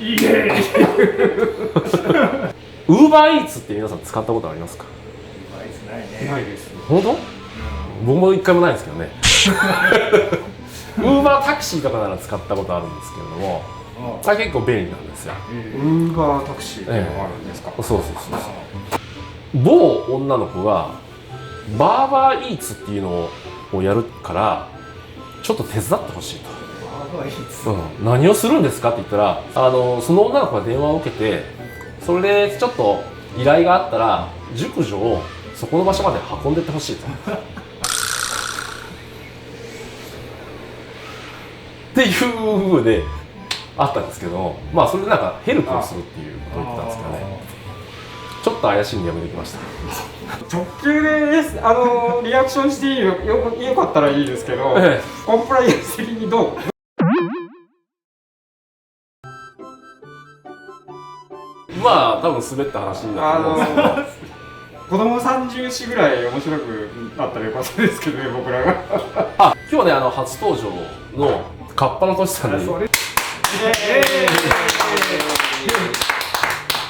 いえウーバーイーツって皆さん使ったことありますか？ないです。本当？僕も一回もないんですけどね。ウーバータクシーとかなら使ったことあるんですけれども、あれ結構便利なんですよ。ウーバータクシーっていうのがあるんですか？そうそうそうそう。某女の子がバーバーイーツっていうのをやるからちょっと手伝ってほしいと。バーバーイーツ、何をするんですかって言ったら、その女の子が電話を受けて、それでちょっと依頼があったら熟女をそこの場所まで運んでってほしいと。っていう風であったんですけど、まあそれでなんかヘルプをするっていうことを言ってたんですけどね。ちょっと怪しいんでやめてきました。直球でリアクションしてよかったらいいですけど、コンプライアンス的にどう？まあ多分滑った話になると思うんですけど、子供30子ぐらい面白くなったらよかったですけどね、僕らが。あ、今日ね初登場のカッパのトシさんに。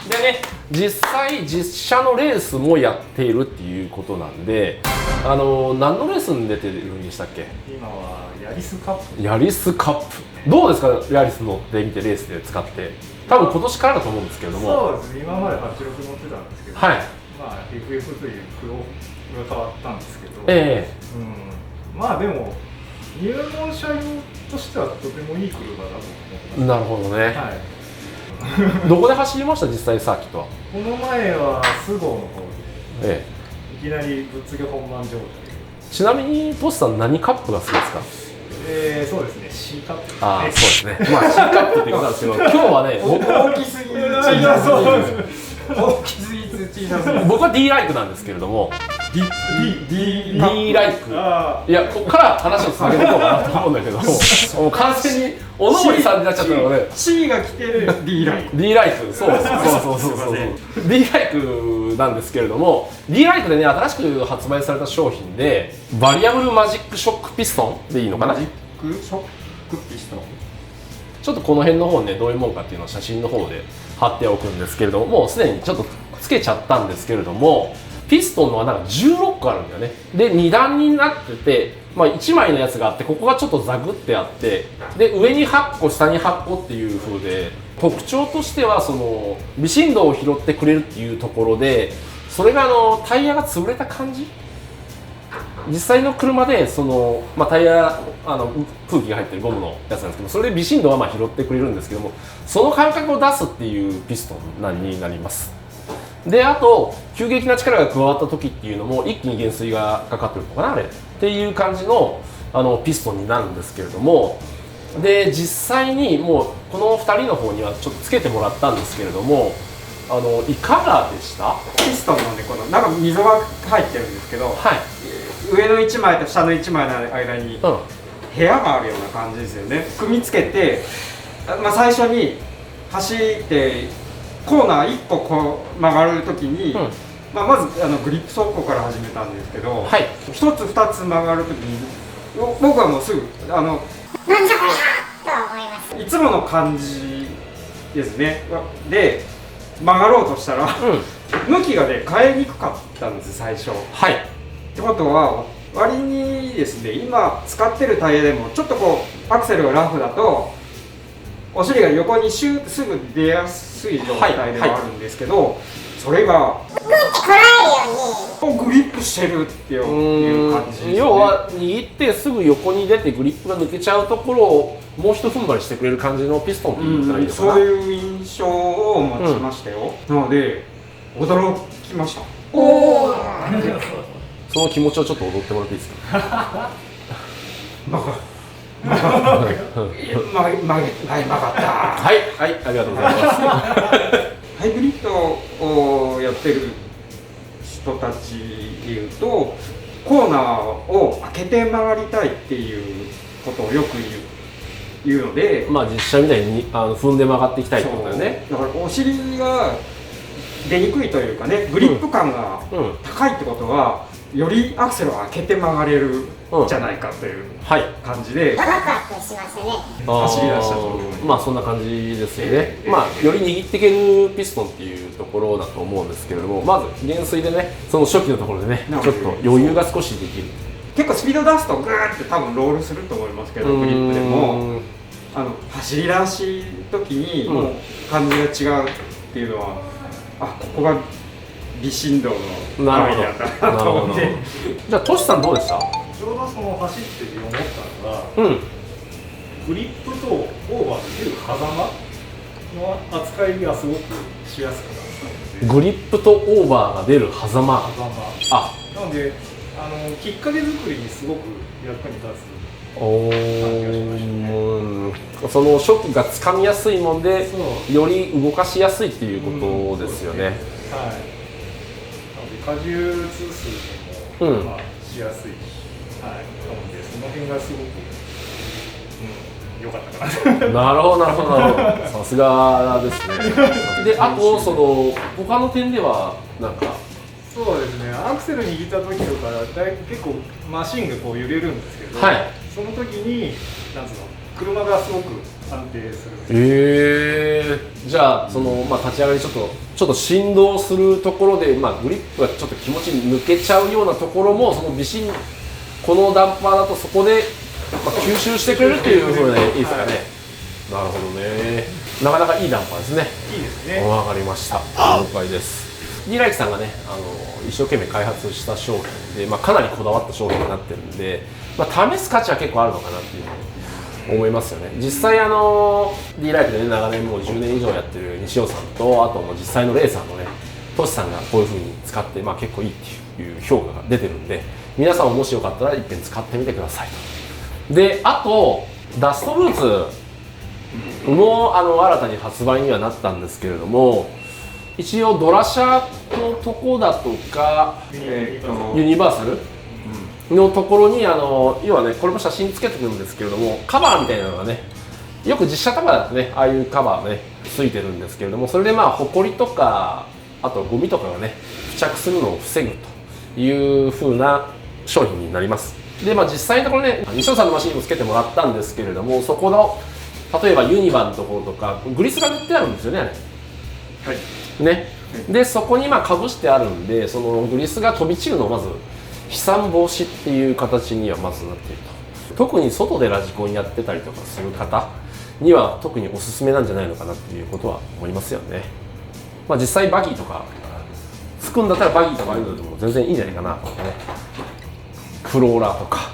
でね、実際実車のレースもやっているっていうことなんで、何のレースに出てるんでしたっけ？今はヤリスカップ。ヤリスカップ。どうですか、ヤリス乗ってみてレースで使って。多分今年からだと思うんですけれども。そうですね、今まで86乗ってたんですけど、はい。まあ FF という黒が変わったんですけど、まあでも入門車用としてはとてもいい車だと思います。なるほどね。はい。どこで走りました実際サーキットは？この前は菅生の方で、えいきなりぶっつけ本番状態。ちなみにトシさん何カップが好きですか？そうですね、C カップ。ああ、そうですね。まあ C カップってことなんですけど、今日はね、大きすぎる、小さすぎる。大きすぎず小さすぎる。僕は D ライクなんですけれども、 D ライク。あいや、ここから話をつなげていこうかなと思うんだけど、もう完全におのぼりさんになっちゃったので、 C が来てる D ライク。 D ライク、そうです。そう。D ライクなんですけれども、D ライクでね、新しく発売された商品で、バリアブルマジックショックピストンでいいのかな？マジックショックピストン。ちょっとこの辺の方ね、どういうもんかっていうのを写真の方で貼っておくんですけれども、もうすでにちょっとつけちゃったんですけれども、ピストンの穴が16個あるんだよね。で、2段になってて、まあ、1枚のやつがあって、ここがちょっとザグってあって、で、上に8個、下に8個っていう風で、特徴としては、その、微振動を拾ってくれるっていうところで、それがタイヤが潰れた感じ？実際の車でその、まあ、タイヤ空気が入ってるゴムのやつなんですけど、それで微振動はまあ拾ってくれるんですけども、その感覚を出すっていうピストンになります。で、あと急激な力が加わった時っていうのも一気に減水がかかってるのかな、あれっていう感じのピストンになるんですけれども、で実際にもうこの2人の方にはちょっとつけてもらったんですけれども、いかがでした？ピストンのね、このなんか溝が入ってるんですけど、はい、上の1枚と下の1枚の間に部屋があるような感じですよね。組み付けて、まあ、最初に走ってコーナー1個こう曲がるときに、まあ、まずグリップ走行から始めたんですけど、はい、1つ2つ曲がるときに僕はもうすぐなんじゃこりゃと思います。いつもの感じですね。で曲がろうとしたら、向きがね変えにくかったんです最初。はい。ってことは割にですね、今使ってるタイヤでもちょっとこうアクセルがラフだとお尻が横にシューッとすぐ出やすい状態ではあるんですけど、それがグッてこらえるようにグリップしてるっていう感じですね。要は握ってすぐ横に出てグリップが抜けちゃうところをもう一踏ん張りしてくれる感じのピストンって言ったらいいのかな。そういう印象を持ちましたよ。なので驚きました。おお。その気持ちをちょっと踊ってもらっていいですか？曲がった。はい、はい、ありがとうございます。ハイブリッドをやってる人たちでいうと、コーナーを開けて曲がりたいっていうことをよく言うので、まあ実車みたいに踏んで曲がっていきたいってことだよね。だからお尻が出にくいというかね、グリップ感が高いってことは、よりアクセルを開けて曲がれるんじゃないかというはい感じで、ワクワクしますね。走り出したと思います。まあそんな感じですよね、まあより握っていけるピストンっていうところだと思うんですけれども、まず減衰でねその初期のところでねちょっと余裕が少しできる。結構スピード出すとグーって多分ロールすると思いますけど、グリップでも走り出し時にもう感じが違うっていうのは、ここが微振動のなるほど範囲だったなと思って。じゃあトシさんどうでした？ちょうどその走ってて思ったのが、グリップとオーバーで出る狭間の扱いがすごくしやすくなったので、グリップとオーバーが出る狭間。なのできっかけ作りにすごく役に立つ。その初期がつかみやすいもんでより動かしやすいっていうことですよね。はい。なので荷重通数でも、しやすい。なのでその辺がすごく良かったかな。なるほどなるほどなるほど。さすがですね。であとその他の点ではなんか。そうですね、アクセル握った時とか結構マシンがこう揺れるんですけど、その時になんつうの車がすごく安定する。じゃあその、立ち上がりちょっと振動するところで、グリップがちょっと気持ち抜けちゃうようなところもその微振このダンパーだとそこで、吸収してくれるっていうふうでいいですかね。なるほどね。なかなかいいダンパーですね。いいですね。わかりました。了解です。リライキさんがね一生懸命開発した商品で、かなりこだわった商品になってるんで、試す価値は結構あるのかなっていうふうに思いますよね。実際D ライフでね長年もう10年以上やってる西尾さんと、あともう実際のレーサーのねトシさんがこういうふうに使って、結構いいっていう評価が出てるんで、皆さんももしよかったら一遍使ってみてくださいと。であとダストブーツも新たに発売にはなったんですけれども、一応ドラシャのとこだとか、ユニバーサルのところに要はねこれも写真つけてくるんですけれども、カバーみたいなのがねよく実写とかだとねああいうカバーねついてるんですけれども、それでホコリとかあとゴミとかがね付着するのを防ぐという風な商品になります。で実際のところね西尾さんのマシンにもつけてもらったんですけれども、そこの例えばユニバのところとかグリスが塗ってあるんですよね、あれ。はいね、でそこにかぶしてあるんで、そのグリスが飛び散るのをまず飛散防止っていう形にはまずなっていると。特に外でラジコンやってたりとかする方には特におすすめなんじゃないのかなっていうことは思いますよね。実際バギーとかつくんだったらバギーとかああいうのでも全然いいんじゃないかなとね。クローラーとか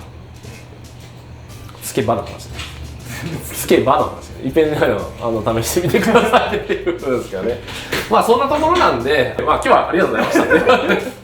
つけばの話ね。つけばの話ね。いっぺん試してみてくださいっていうことですからね。そんなところなんで、今日はありがとうございましたね。